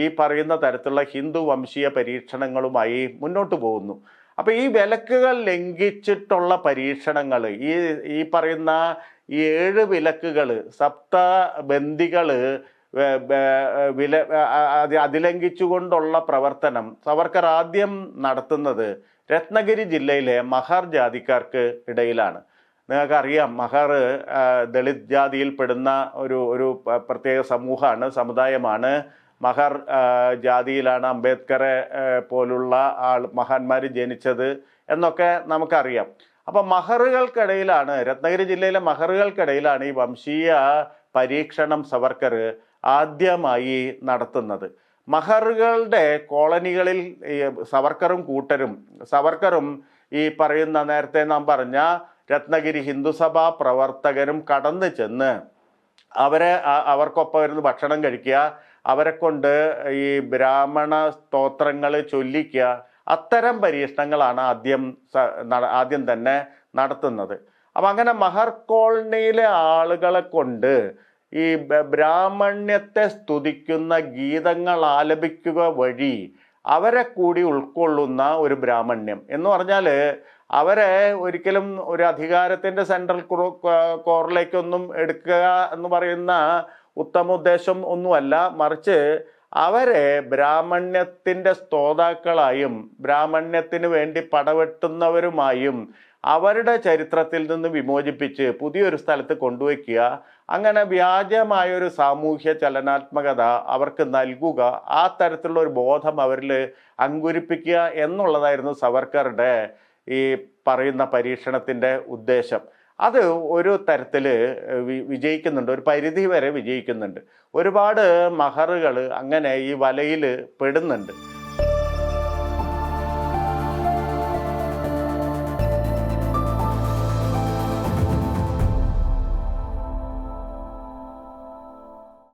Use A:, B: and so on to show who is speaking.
A: ഈ പറയുന്ന തരത്തിലുള്ള ഹിന്ദു വംശീയ പരീക്ഷണങ്ങളുമായി മുന്നോട്ട് പോകുന്നു. അപ്പോൾ ഈ വിലക്കുകൾ ലംഘിച്ചിട്ടുള്ള പരീക്ഷണങ്ങൾ, ഈ പറയുന്ന ഈ 7 വിലക്കുകൾ, സപ്തബന്ദികൾ അതിലംഘിച്ചുകൊണ്ടുള്ള പ്രവർത്തനം സവർക്കർ ആദ്യം നടത്തുന്നത് രത്നഗിരി ജില്ലയിലെ മഹർ ജാതിക്കാർക്ക് ഇടയിലാണ്. നിങ്ങൾക്കറിയാം, മഹർ ദളിത് ജാതിയിൽപ്പെടുന്ന ഒരു പ്രത്യേക സമുദായമാണ്. മഹർ ജാതിയിലാണ് അംബേദ്കറെ പോലുള്ള മഹാന്മാർ ജനിച്ചത് എന്നൊക്കെ നമുക്കറിയാം. അപ്പം മഹറുകൾക്കിടയിലാണ്, രത്നഗിരി ജില്ലയിലെ മഹറുകൾക്കിടയിലാണ് ഈ വംശീയ പരീക്ഷണം സവർക്കർ ആദ്യമായി നടത്തുന്നത്. മഹറുകളുടെ കോളനികളിൽ സവർക്കറും സവർക്കറും ഈ പറയുന്ന നേരത്തെ നാം പറഞ്ഞ രത്നഗിരി ഹിന്ദുസഭാ പ്രവർത്തകരും കടന്നു ചെന്ന് അവർക്കൊപ്പം ഇരുന്ന് ഭക്ഷണം കഴിക്കുക, അവരെ കൊണ്ട് ഈ ബ്രാഹ്മണ സ്തോത്രങ്ങൾ ചൊല്ലിക്കുക, അത്തരം പരീക്ഷണങ്ങളാണ് ആദ്യം തന്നെ നടത്തുന്നത്. അപ്പം അങ്ങനെ മഹർ കോളനിയിലെ ആളുകളെ കൊണ്ട് ഈ ബ്രാഹ്മണ്യത്തെ സ്തുതിക്കുന്ന ഗീതങ്ങൾ ആലപിക്കുക വഴി അവരെ കൂടി ഉൾക്കൊള്ളുന്ന ഒരു ബ്രാഹ്മണ്യം എന്ന് പറഞ്ഞാൽ അവരെ ഒരിക്കലും ഒരു അധികാരത്തിൻ്റെ സെൻട്രൽ കോറിലേക്കൊന്നും എടുക്കുക എന്ന് പറയുന്ന ഉത്തമ ഉദ്ദേശം ഒന്നുമല്ല, മറിച്ച് അവരെ ബ്രാഹ്മണ്യത്തിൻ്റെ സ്തോതാക്കളായും ബ്രാഹ്മണ്യത്തിന് വേണ്ടി പടവെട്ടുന്നവരുമായും അവരുടെ ചരിത്രത്തിൽ നിന്ന് വിമോചിപ്പിച്ച് പുതിയൊരു സ്ഥലത്ത് കൊണ്ടുവയ്ക്കുക, അങ്ങനെ വ്യാജമായൊരു സാമൂഹ്യ ചലനാത്മകത അവർക്ക് നൽകുക, ആ തരത്തിലുള്ള ഒരു ബോധം അവരിൽ അങ്കുരിപ്പിക്കുക എന്നുള്ളതായിരുന്നു സവർക്കറുടെ ഈ പറയുന്ന പരീക്ഷണത്തിൻ്റെ ഉദ്ദേശം. അത് ഒരു തരത്തിൽ വിജയിക്കുന്നുണ്ട്, ഒരു പരിധി വരെ വിജയിക്കുന്നുണ്ട്. ഒരുപാട് മഹറുകൾ അങ്ങനെ ഈ വലയിൽ പെടുന്നുണ്ട്.